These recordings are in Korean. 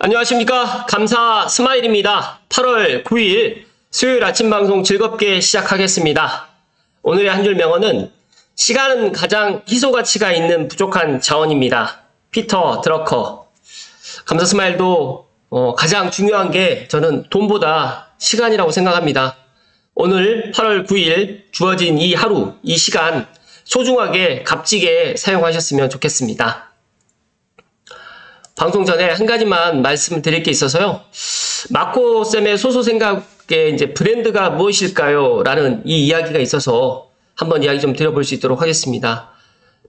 안녕하십니까. 감사 스마일입니다. 8월 9일 수요일 아침 방송 즐겁게 시작하겠습니다. 오늘의 한 줄 명언은 시간은 가장 희소 가치가 있는 부족한 자원입니다. 피터 드러커. 감사 스마일도 가장 중요한 게 저는 돈보다 시간이라고 생각합니다. 오늘 8월 9일 주어진 이 하루, 이 시간 소중하게 값지게 사용하셨으면 좋겠습니다. 방송 전에 한 가지만 말씀드릴 게 있어서요. 마코쌤의 소소 생각에 이제 브랜드가 무엇일까요? 라는 이 이야기가 있어서 한번 이야기 좀 드려볼 수 있도록 하겠습니다.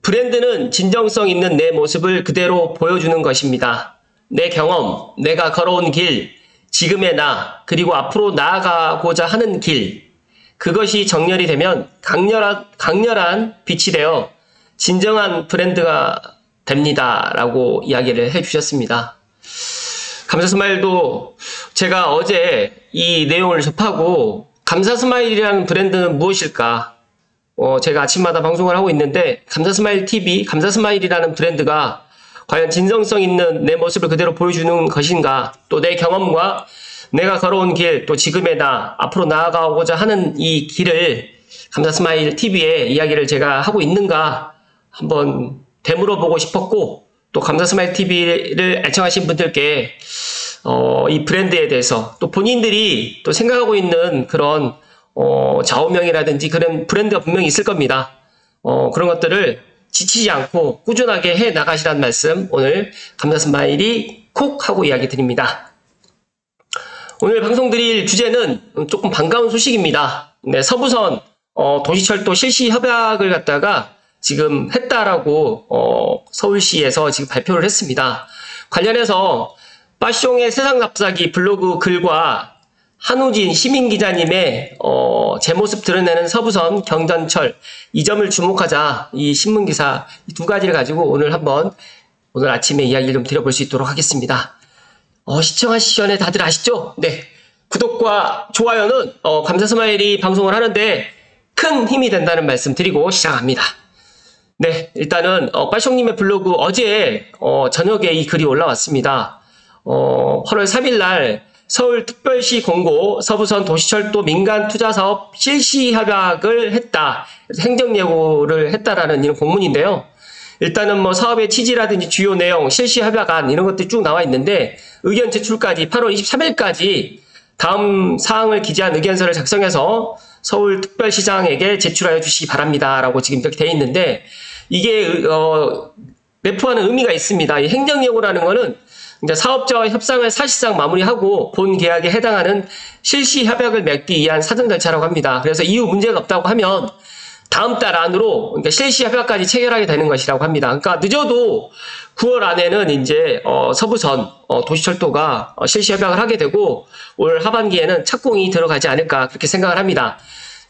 브랜드는 진정성 있는 내 모습을 그대로 보여주는 것입니다. 내 경험, 내가 걸어온 길, 지금의 나, 그리고 앞으로 나아가고자 하는 길. 그것이 정렬이 되면 강렬한 빛이 되어 진정한 브랜드가 됩니다. 라고 이야기를 해주셨습니다. 감사 스마일도 제가 어제 이 내용을 접하고 감사 스마일이라는 브랜드는 무엇일까? 제가 아침마다 방송을 하고 있는데 감사 스마일 TV, 감사 스마일이라는 브랜드가 과연 진정성 있는 내 모습을 그대로 보여주는 것인가? 또 내 경험과 내가 걸어온 길, 또 지금의 나, 앞으로 나아가고자 하는 이 길을 감사 스마일 TV에 이야기를 제가 하고 있는가? 한번 되물어보고 싶었고, 또 감사 스마일 TV를 애청하신 분들께 이 브랜드에 대해서 또 본인들이 또 생각하고 있는 그런 좌우명이라든지 그런 브랜드가 분명히 있을 겁니다. 그런 것들을 지치지 않고 꾸준하게 해 나가시라는 말씀 오늘 감사 스마일이 콕 하고 이야기 드립니다. 오늘 방송 드릴 주제는 조금 반가운 소식입니다. 네, 서부선 도시철도 실시 협약을 갖다가 지금 했다라고 서울시에서 지금 발표를 했습니다. 관련해서 빠숑의 세상 납작이 블로그 글과 한우진 시민기자님의 제 모습 드러내는 서부선 경전철 이 점을 주목하자 이 신문기사 이 두 가지를 가지고 오늘 아침에 이야기를 좀 드려볼 수 있도록 하겠습니다. 시청하시기 전에 다들 아시죠? 네, 구독과 좋아요는 감사 스마일이 방송을 하는데 큰 힘이 된다는 말씀 드리고 시작합니다. 네, 일단은 빠숑님의 블로그 어제 저녁에 이 글이 올라왔습니다. 8월 3일 날 서울특별시 공고 서부선 도시철도 민간투자사업 실시협약을 했다. 행정예고를 했다라는 이런 공문인데요. 일단은 뭐 사업의 취지라든지 주요 내용, 실시협약안 이런 것들이 쭉 나와 있는데 의견 제출까지 8월 23일까지 다음 사항을 기재한 의견서를 작성해서 서울특별시장에게 제출하여 주시기 바랍니다. 라고 지금 이렇게 되어 있는데 이게 내포하는 의미가 있습니다. 이 행정예고라는 거는 이제 사업자와 협상을 사실상 마무리하고 본 계약에 해당하는 실시 협약을 맺기 위한 사전 절차라고 합니다. 그래서 이후 문제가 없다고 하면 다음 달 안으로 그러니까 실시 협약까지 체결하게 되는 것이라고 합니다. 그러니까 늦어도 9월 안에는 이제 서부선 도시철도가 실시 협약을 하게 되고 올 하반기에는 착공이 들어가지 않을까 그렇게 생각을 합니다.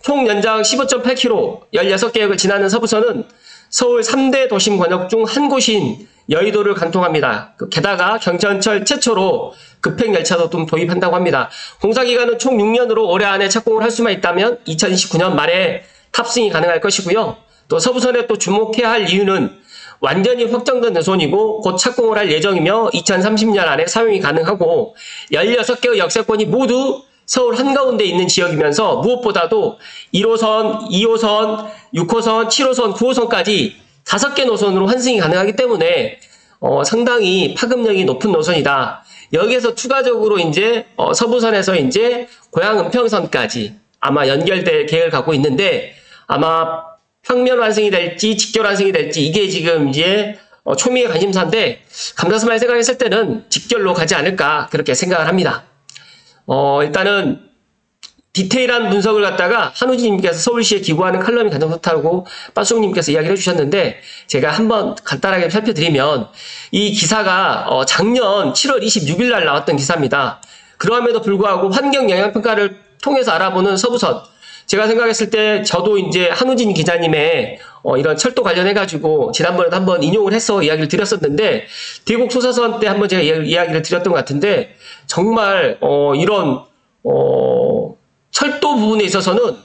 총 연장 15.8km 16개역을 지나는 서부선은 서울 3대 도심 권역 중 한 곳인 여의도를 관통합니다. 게다가 경전철 최초로 급행열차도 좀 도입한다고 합니다. 공사기간은 총 6년으로 올해 안에 착공을 할 수만 있다면 2029년 말에 탑승이 가능할 것이고요. 또 서부선에 또 주목해야 할 이유는 완전히 확정된 노선이고 곧 착공을 할 예정이며 2030년 안에 사용이 가능하고 16개의 역세권이 모두 서울 한가운데 있는 지역이면서 무엇보다도 1호선, 2호선, 6호선, 7호선, 9호선까지 5개 노선으로 환승이 가능하기 때문에 상당히 파급력이 높은 노선이다. 여기에서 추가적으로 이제 서부선에서 이제 고양 은평선까지 아마 연결될 계획을 갖고 있는데 아마 평면 완승이 될지 직결 완승이 될지 이게 지금 이제 초미의 관심사인데 감사 스마일 생각했을 때는 직결로 가지 않을까 그렇게 생각을 합니다. 일단은 디테일한 분석을 갖다가 한우진님께서 서울시에 기고하는 칼럼이 가장 좋다고 빠숑님께서 이야기를 해주셨는데 제가 한번 간단하게 살펴드리면 이 기사가 작년 7월 26일 날 나왔던 기사입니다. 그럼에도 불구하고 환경영향평가를 통해서 알아보는 서부선 제가 생각했을 때 저도 이제 한우진 기자님의 이런 철도 관련해가지고 지난번에도 한번 인용을 해서 이야기를 드렸었는데 대곡 소사선 때 한번 제가 이야기를 드렸던 것 같은데 정말 이런 철도 부분에 있어서는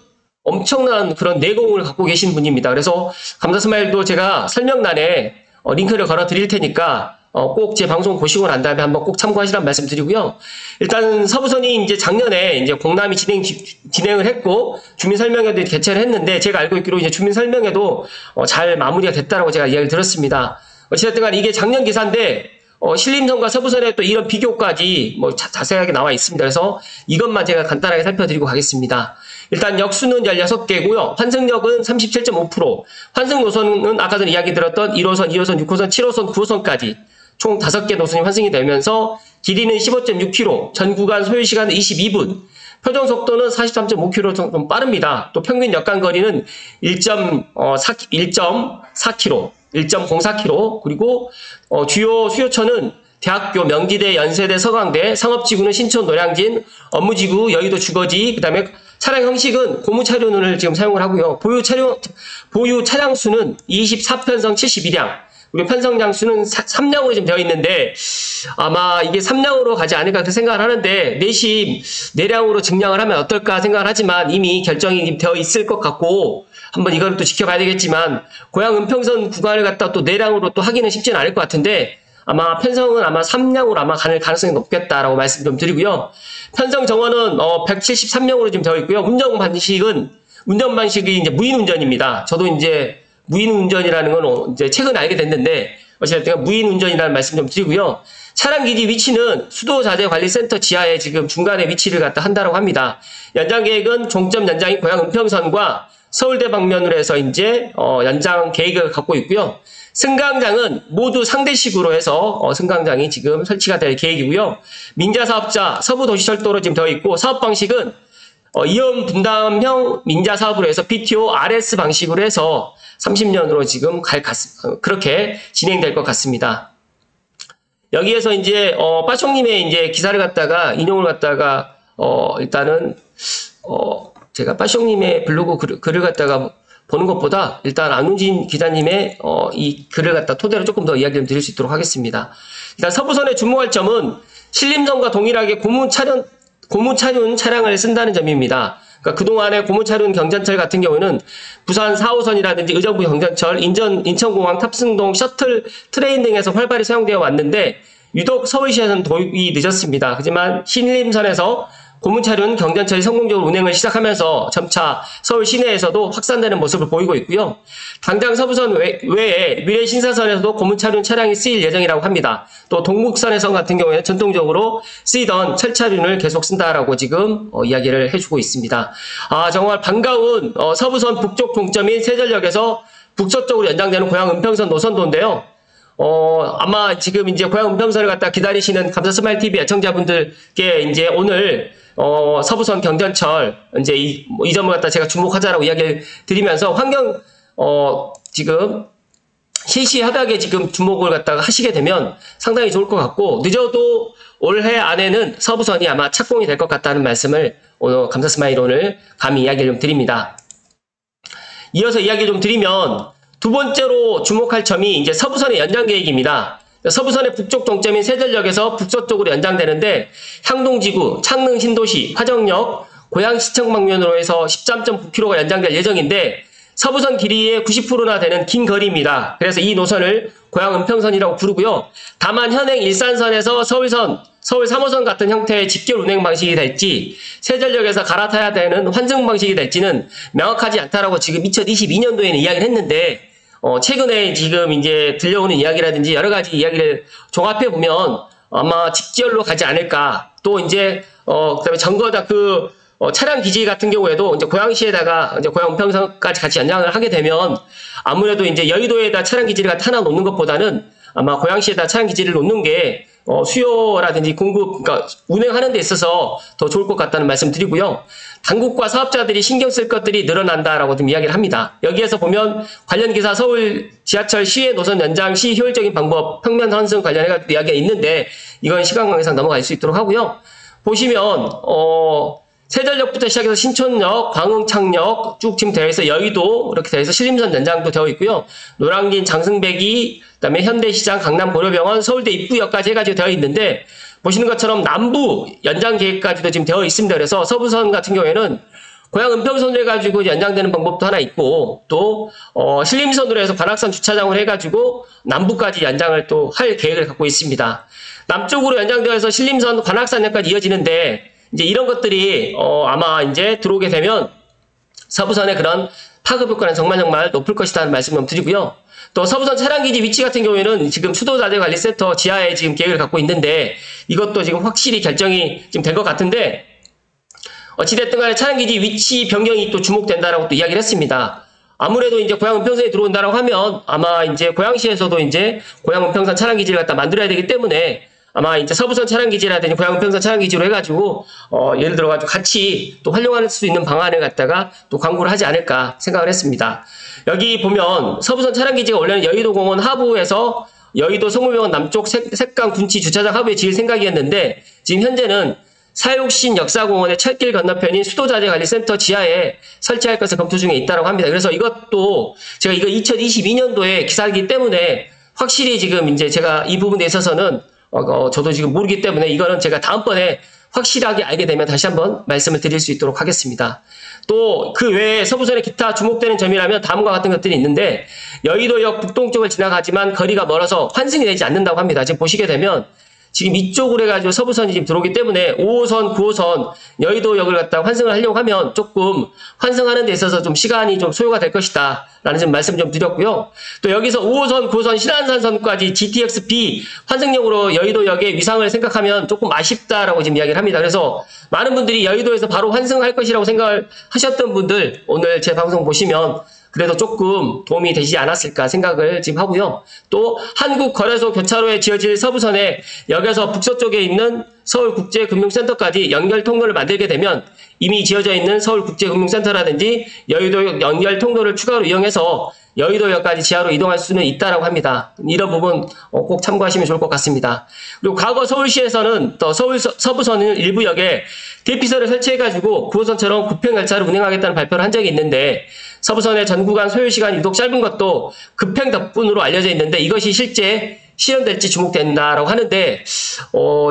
엄청난 그런 내공을 갖고 계신 분입니다. 그래서 감사 스마일도 제가 설명란에 링크를 걸어 드릴 테니까 꼭 제 방송 보시고 난 다음에 한번 꼭 참고하시라는 말씀 드리고요. 일단 서부선이 이제 작년에 이제 공람이 진행을 했고, 주민설명회도 개최를 했는데, 제가 알고 있기로 이제 주민설명회도 잘 마무리가 됐다라고 제가 이야기를 들었습니다. 어쨌든 간에 이게 작년 기사인데, 신림선과 서부선에 또 이런 비교까지 뭐 자세하게 나와 있습니다. 그래서 이것만 제가 간단하게 살펴드리고 가겠습니다. 일단 역수는 16개고요. 환승역은 37.5%, 환승 노선은 아까 전에 이야기 들었던 1호선, 2호선, 6호선, 7호선, 9호선까지 총 5개 노선이 환승이 되면서 길이는 15.6km, 전 구간 소요시간은 22분, 표정속도는 43.5km 좀 빠릅니다. 또 평균 역간거리는 1.4km, 1.04km, 그리고 주요 수요처는 대학교, 명지대, 연세대, 서강대, 상업지구는 신촌, 노량진, 업무지구, 여의도, 주거지, 그 다음에 차량 형식은 고무차륜을 지금 사용을 하고요. 보유 차량 수는 24편성 71량, 그리고 편성량 수는 3량으로 지금 되어 있는데, 아마 이게 3량으로 가지 않을까 그렇게 생각을 하는데, 내심 4량으로 증량을 하면 어떨까 생각을 하지만 이미 결정이 되어 있을 것 같고, 한번 이걸 또 지켜봐야 되겠지만, 고양 은평선 구간을 갖다 또 4량으로 또 하기는 쉽지는 않을 것 같은데, 아마 편성은 아마 3량으로 아마 가는 가능성이 높겠다라고 말씀 좀 드리고요. 편성 정원은 173명으로 지금 되어 있고요. 운전 방식이 이제 무인 운전입니다. 저도 이제 무인 운전이라는 건 이제 최근에 알게 됐는데, 어쨌든 무인 운전이라는 말씀 좀 드리고요. 차량 기지 위치는 수도자재관리센터 지하에 지금 중간에 위치를 갖다 한다고 합니다. 연장 계획은 종점 연장인 고양 은평선과 서울대 방면으로 해서 이제 연장 계획을 갖고 있고요. 승강장은 모두 상대식으로 해서 승강장이 지금 설치가 될 계획이고요. 민자사업자 서부도시철도로 지금 되어 있고, 사업 방식은 이원 분담형 민자사업으로 해서 BTO RS 방식으로 해서 30년으로 지금 그렇게 진행될 것 같습니다. 여기에서 이제 빠총님의 이제 기사를 갖다가 인용을 갖다가 일단은 제가 빠총님의 블로그 글을 갖다가 보는 것보다 일단 안웅진 기자님의 이 글을 갖다 토대로 조금 더 이야기를 드릴 수 있도록 하겠습니다. 일단 서부선에 주목할 점은 신림선과 동일하게 고무차륜 차량을 쓴다는 점입니다. 그러니까 그동안의 고무차륜 경전철 같은 경우는 부산 4호선이라든지 의정부 경전철, 인천공항 탑승동 셔틀 트레인 등에서 활발히 사용되어 왔는데, 유독 서울시에서는 도입이 늦었습니다. 하지만 신림선에서 고무차륜 경전철이 성공적으로 운행을 시작하면서 점차 서울 시내에서도 확산되는 모습을 보이고 있고요. 당장 서부선 외에 미래 신사선에서도 고무차륜 차량이 쓰일 예정이라고 합니다. 또 동북선에선 같은 경우에는 전통적으로 쓰이던 철차륜을 계속 쓴다라고 지금 이야기를 해주고 있습니다. 정말 반가운 서부선 북쪽 종점인 세전역에서 북서쪽으로 연장되는 고양 은평선 노선도인데요. 아마 지금 이제 고양 은평선을 갖다 기다리시는 감사 스마일 TV 애청자분들께 이제 오늘 서부선 경전철 이제 이 점을 갖다 제가 주목하자라고 이야기를 드리면서 지금 실시 협약에 지금 주목을 갖다가 하시게 되면 상당히 좋을 것 같고, 늦어도 올해 안에는 서부선이 아마 착공이 될 것 같다는 말씀을 오늘 감사 스마일 오늘 감히 이야기를 좀 드립니다. 이어서 이야기 좀 드리면, 두 번째로 주목할 점이 이제 서부선의 연장 계획입니다. 서부선의 북쪽 종점인 세전역에서 북서쪽으로 연장되는데, 향동지구, 창릉 신도시, 화정역, 고양시청 방면으로 해서 13.9km가 연장될 예정인데, 서부선 길이의 90%나 되는 긴 거리입니다. 그래서 이 노선을 고양 은평선이라고 부르고요. 다만 현행 일산선에서 서울선, 서울 3호선 같은 형태의 직결 운행 방식이 될지, 세전역에서 갈아타야 되는 환승 방식이 될지는 명확하지 않다라고 지금 2022년도에는 이야기를 했는데, 최근에 지금 이제 들려오는 이야기라든지 여러 가지 이야기를 종합해 보면 아마 직결로 가지 않을까. 또 이제 그다음에 정거장 차량 기지 같은 경우에도 이제 고양시에다가 이제 고양 은평선까지 같이 연장을 하게 되면 아무래도 이제 여의도에다 차량 기지를 하나 놓는 것보다는 아마 고양시에다 차량 기지를 놓는 게 수요라든지 공급, 그러니까 운행하는 데 있어서 더 좋을 것 같다는 말씀 드리고요. 당국과 사업자들이 신경 쓸 것들이 늘어난다라고 좀 이야기를 합니다. 여기에서 보면 관련 기사 서울 지하철 시외 노선 연장 시 효율적인 방법 평면 환승 관련해서 이야기가 있는데, 이건 시간 관계상 넘어갈 수 있도록 하고요. 보시면 세전역부터 시작해서 신촌역, 광흥창역 쭉 지금 되어 있어 여의도 이렇게 되어 있어 신림선 연장도 되어 있고요. 노량진, 장승배기, 그다음에 현대시장, 강남고려병원, 서울대 입구역까지 해가지고 되어 있는데, 보시는 것처럼 남부 연장 계획까지도 지금 되어 있습니다. 그래서 서부선 같은 경우에는 고양 은평선으로 해가지고 연장되는 방법도 하나 있고, 또 신림선으로 해서 관악산 주차장을 해가지고 남부까지 연장을 또 할 계획을 갖고 있습니다. 남쪽으로 연장되어서 신림선 관악산역까지 이어지는데, 이제 이런 것들이 아마 이제 들어오게 되면 서부선의 그런 파급 효과는 정말 높을 것이라는 말씀 좀 드리고요. 또 서부선 차량기지 위치 같은 경우에는 지금 수도자재관리센터 지하에 지금 계획을 갖고 있는데, 이것도 지금 확실히 결정이 지금 된 것 같은데, 어찌됐든 간에 차량기지 위치 변경이 또 주목된다라고 또 이야기를 했습니다. 아무래도 이제 고양 은평선에 들어온다라고 하면 아마 이제 고양시에서도 이제 고양 은평선 차량기지를 갖다 만들어야 되기 때문에 아마 이제 서부선 차량기지라든지 고양 은평선 차량기지로 해가지고 예를 들어가지고 같이 또 활용할 수 있는 방안을 갖다가 또 광고를 하지 않을까 생각을 했습니다. 여기 보면 서부선 차량기지가 원래는 여의도공원 하부에서 여의도 성모병원 남쪽 색강 군치 주차장 하부에 지을 생각이었는데, 지금 현재는 사육신 역사공원의 철길 건너편인 수도자재관리센터 지하에 설치할 것을 검토 중에 있다고 합니다. 그래서 이것도 제가 이거 2022년도에 기사이기 때문에 확실히 지금 이제 제가 이 부분에 있어서는 저도 지금 모르기 때문에 이거는 제가 다음번에 확실하게 알게 되면 다시 한번 말씀을 드릴 수 있도록 하겠습니다. 또 그 외에 서부선의 기타 주목되는 점이라면 다음과 같은 것들이 있는데, 여의도역 북동쪽을 지나가지만 거리가 멀어서 환승이 되지 않는다고 합니다. 지금 보시게 되면 지금 이쪽으로 해가지고 서부선이 지금 들어오기 때문에 5호선, 9호선 여의도역을 갖다가 환승을 하려고 하면 조금 환승하는 데 있어서 좀 시간이 좀 소요가 될 것이다 라는 좀 말씀 좀 드렸고요. 또 여기서 5호선, 9호선 신안산선까지 GTX-B 환승역으로 여의도역의 위상을 생각하면 조금 아쉽다라고 지금 이야기를 합니다. 그래서 많은 분들이 여의도에서 바로 환승할 것이라고 생각을 하셨던 분들 오늘 제 방송 보시면 그래도 조금 도움이 되지 않았을까 생각을 지금 하고요. 또 한국거래소 교차로에 지어질 서부선에 역에서 북서쪽에 있는 서울국제금융센터까지 연결 통로를 만들게 되면 이미 지어져 있는 서울국제금융센터라든지 여의도역 연결 통로를 추가로 이용해서 여의도역까지 지하로 이동할 수는 있다라고 합니다. 이런 부분 꼭 참고하시면 좋을 것 같습니다. 그리고 과거 서울시에서는 또 서부선 일부 역에 대피소를 설치해가지고 9호선처럼 급행열차를 운행하겠다는 발표를 한 적이 있는데, 서부선의 전 구간 소요시간이 유독 짧은 것도 급행 덕분으로 알려져 있는데 이것이 실제 실현될지 주목된다라고 하는데,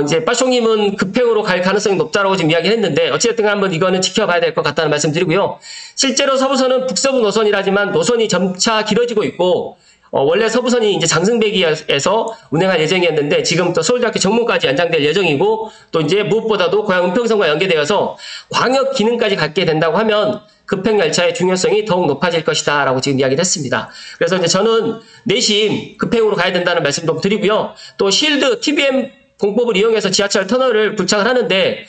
이제 빠숑님은 급행으로 갈 가능성이 높다라고 지금 이야기를 했는데, 어찌됐든 한번 이거는 지켜봐야 될 것 같다는 말씀 드리고요. 실제로 서부선은 북서부 노선이라지만 노선이 점차 길어지고 있고, 원래 서부선이 이제 장승배기에서 운행할 예정이었는데 지금 또 서울대학교 정문까지 연장될 예정이고, 또 이제 무엇보다도 고양 은평선과 연계되어서 광역 기능까지 갖게 된다고 하면 급행열차의 중요성이 더욱 높아질 것이다 라고 지금 이야기를 했습니다. 그래서 이제 저는 내심 급행으로 가야 된다는 말씀 좀 드리고요. 또 실드 TBM 공법을 이용해서 지하철 터널을 구착을 하는데,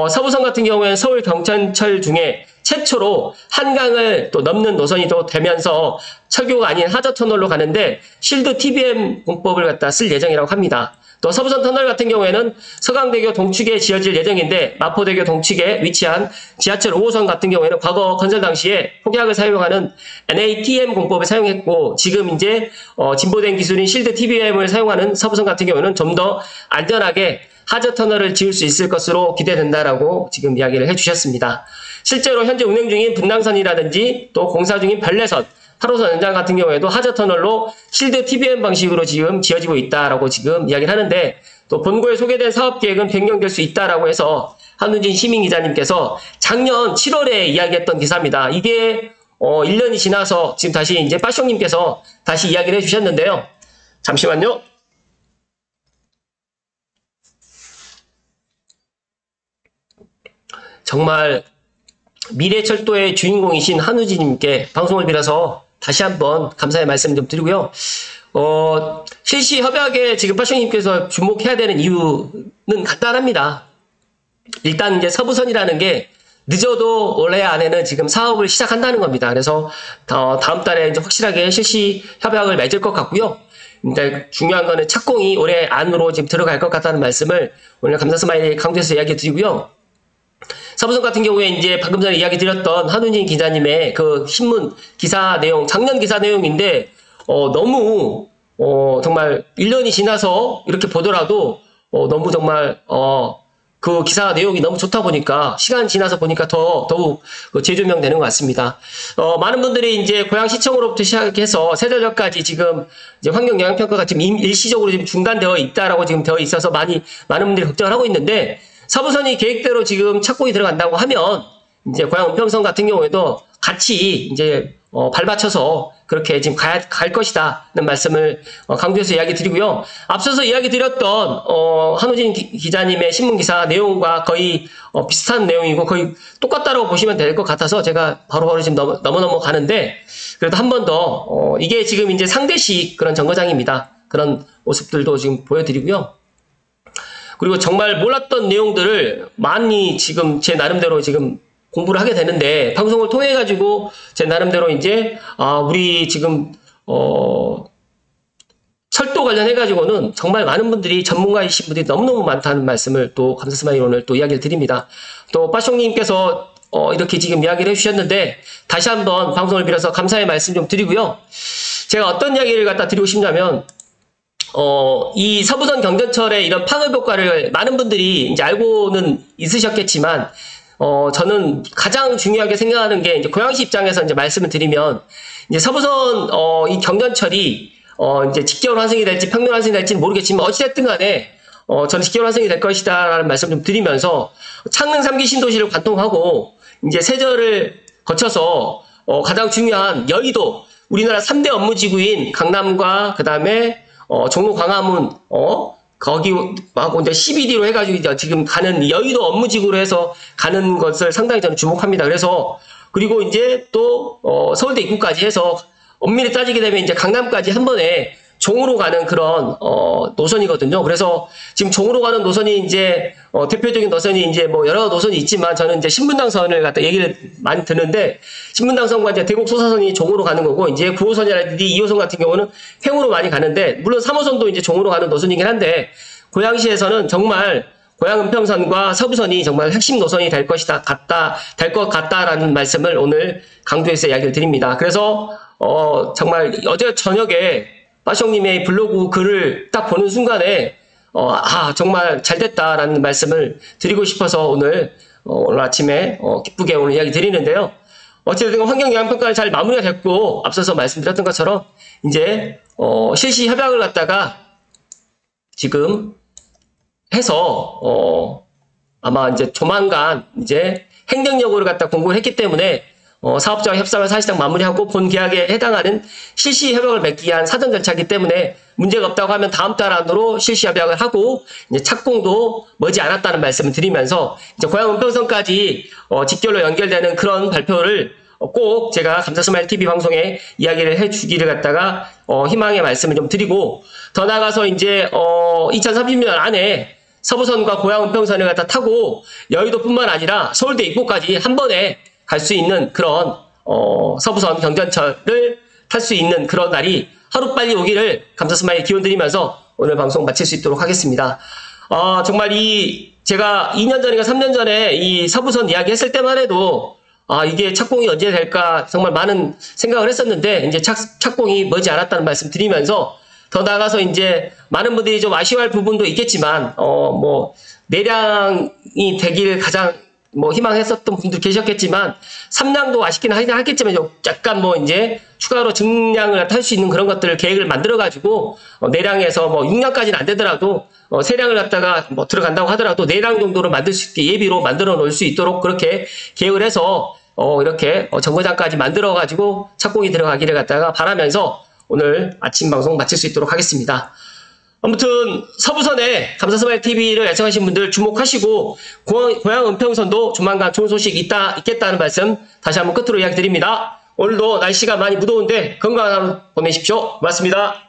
서부선 같은 경우에는 서울 경천철 중에 최초로 한강을 또 넘는 노선이 또 되면서 철교가 아닌 하저터널로 가는데 실드 TBM 공법을 갖다 쓸 예정이라고 합니다. 또 서부선 터널 같은 경우에는 서강대교 동측에 지어질 예정인데, 마포대교 동측에 위치한 지하철 5호선 같은 경우에는 과거 건설 당시에 폭약을 사용하는 NATM 공법을 사용했고, 지금 이제 진보된 기술인 실드 TBM을 사용하는 서부선 같은 경우에는 좀 더 안전하게 하저터널을 지을 수 있을 것으로 기대된다라고 지금 이야기를 해주셨습니다. 실제로 현재 운행 중인 분당선이라든지 또 공사 중인 별내선 8호선 연장 같은 경우에도 하저터널로 실드 TBM 방식으로 지금 지어지고 있다라고 지금 이야기를 하는데, 또 본고에 소개된 사업계획은 변경될 수 있다라고 해서 한우진 시민기자님께서 작년 7월에 이야기했던 기사입니다. 이게 1년이 지나서 지금 다시 이제 빠숑님께서 다시 이야기를 해주셨는데요. 잠시만요. 정말 미래철도의 주인공이신 한우진님께 방송을 빌어서 다시 한번 감사의 말씀 좀 드리고요. 실시 협약에 지금 빠숑님께서 주목해야 되는 이유는 간단합니다. 일단 이제 서부선이라는 게 늦어도 올해 안에는 지금 사업을 시작한다는 겁니다. 그래서 다음 달에 이제 확실하게 실시 협약을 맺을 것 같고요. 근데 중요한 거는 착공이 올해 안으로 지금 들어갈 것 같다는 말씀을 오늘 감사 스마일에 강조해서 이야기 드리고요. 서부선 같은 경우에 이제 방금 전에 이야기 드렸던 한우진 기자님의 그 신문 기사 내용, 작년 기사 내용인데, 너무, 정말 1년이 지나서 이렇게 보더라도, 너무 정말, 그 기사 내용이 너무 좋다 보니까, 시간 지나서 보니까 더욱 재조명되는 것 같습니다. 많은 분들이 이제 고양시청으로부터 시작해서 세대역까지 지금 이제 환경영향평가가 지금 일시적으로 지금 중단되어 있다라고 지금 되어 있어서 많은 분들이 걱정을 하고 있는데, 서부선이 계획대로 지금 착공이 들어간다고 하면 이제 고향 은평선 같은 경우에도 같이 이제 발맞춰서 그렇게 지금 갈 것이다는 말씀을 강조해서 이야기 드리고요. 앞서서 이야기 드렸던 한우진 기자님의 신문기사 내용과 거의 비슷한 내용이고 거의 똑같다라고 보시면 될 것 같아서 제가 바로바로 지금 넘어 가는데, 그래도 한 번 더 이게 지금 이제 상대식 그런 정거장입니다. 그런 모습들도 지금 보여드리고요. 그리고 정말 몰랐던 내용들을 많이 지금 제 나름대로 지금 공부를 하게 되는데, 방송을 통해 가지고 제 나름대로 이제 우리 지금 철도 관련해 가지고는 정말 많은 분들이 전문가이신 분들이 너무너무 많다는 말씀을 또 감사스마일 오늘 또 이야기를 드립니다. 또 빠숑님께서 이렇게 지금 이야기를 해주셨는데, 다시 한번 방송을 빌어서 감사의 말씀 좀 드리고요. 제가 어떤 이야기를 갖다 드리고 싶냐면, 이 서부선 경전철의 이런 파급 효과를 많은 분들이 이제 알고는 있으셨겠지만, 저는 가장 중요하게 생각하는 게, 이제 고양시 입장에서 이제 말씀을 드리면, 이제 서부선, 이 경전철이, 이제 직결 환승이 될지 평면 환승이 될지는 모르겠지만, 어찌됐든 간에, 저는 직결 환승이 될 것이다 라는 말씀 좀 드리면서, 창릉 3기 신도시를 관통하고, 이제 세저를 거쳐서, 가장 중요한 여의도, 우리나라 3대 업무지구인 강남과 그 다음에, 종로 광화문, 거기하고 이제 12D로 해가지고 지금 가는 여의도 업무지구로 해서 가는 것을 상당히 저는 주목합니다. 그래서, 그리고 이제 또, 서울대 입구까지 해서 엄밀히 따지게 되면 이제 강남까지 한 번에 종으로 가는 그런, 노선이거든요. 그래서 지금 종으로 가는 노선이 이제, 대표적인 노선이 이제 뭐 여러 노선이 있지만, 저는 이제 신분당선을 갖다 얘기를 많이 듣는데, 신분당선과 이제 대곡 소사선이 종으로 가는 거고, 이제 9호선이라든지 2호선 같은 경우는 횡으로 많이 가는데, 물론 3호선도 이제 종으로 가는 노선이긴 한데, 고양시에서는 정말 고양 은평선과 서부선이 정말 핵심 노선이 될 것 같다라는 말씀을 오늘 강조해서 이야기를 드립니다. 그래서, 정말 어제 저녁에 빠숑님의 블로그 글을 딱 보는 순간에 정말 잘 됐다라는 말씀을 드리고 싶어서 오늘 아침에 기쁘게 오늘 이야기 드리는데요. 어쨌든 환경영향평가를 잘 마무리가 됐고, 앞서서 말씀드렸던 것처럼 이제 실시 협약을 갖다가 지금 해서 아마 이제 조만간 이제 행정력으로 갖다 공고를 했기 때문에 사업자와 협상을 사실상 마무리하고 본 계약에 해당하는 실시 협약을 맺기 위한 사전 절차이기 때문에 문제가 없다고 하면 다음 달 안으로 실시 협약을 하고, 이제 착공도 머지 않았다는 말씀을 드리면서 이제 고양 은평선까지 직결로 연결되는 그런 발표를 꼭 제가 감사스마일 TV 방송에 이야기를 해주기를 갖다가 희망의 말씀을 좀 드리고, 더 나아가서 이제 2030년 안에 서부선과 고양 은평선을 갖다 타고 여의도뿐만 아니라 서울대 입구까지 한 번에 갈 수 있는 그런 서부선 경전철을 탈 수 있는 그런 날이 하루빨리 오기를 감사스마일 기원드리면서 오늘 방송 마칠 수 있도록 하겠습니다. 정말 제가 2년 전인가 3년 전에 이 서부선 이야기 했을 때만 해도 이게 착공이 언제 될까 정말 많은 생각을 했었는데, 이제 착공이 머지 않았다는 말씀 드리면서, 더 나아가서 이제 많은 분들이 좀 아쉬워할 부분도 있겠지만, 내량이 되길 가장 희망했었던 분들 계셨겠지만, 3량도 아쉽긴 하겠지만, 약간 이제 추가로 증량을 할 수 있는 그런 것들을 계획을 만들어가지고, 내량에서 6량까지는 안 되더라도, 3량을 갖다가 들어간다고 하더라도 4량 정도를 만들 수 있게 예비로 만들어 놓을 수 있도록 그렇게 계획을 해서, 이렇게 정거장까지 만들어가지고 착공이 들어가기를 갖다가 바라면서 오늘 아침 방송 마칠 수 있도록 하겠습니다. 아무튼 서부선에 감사스마일 TV를 애청하신 분들 주목하시고, 고양 은평선도 조만간 좋은 소식 있겠다는 말씀 다시 한번 끝으로 이야기 드립니다. 오늘도 날씨가 많이 무더운데 건강한 하루 보내십시오. 고맙습니다.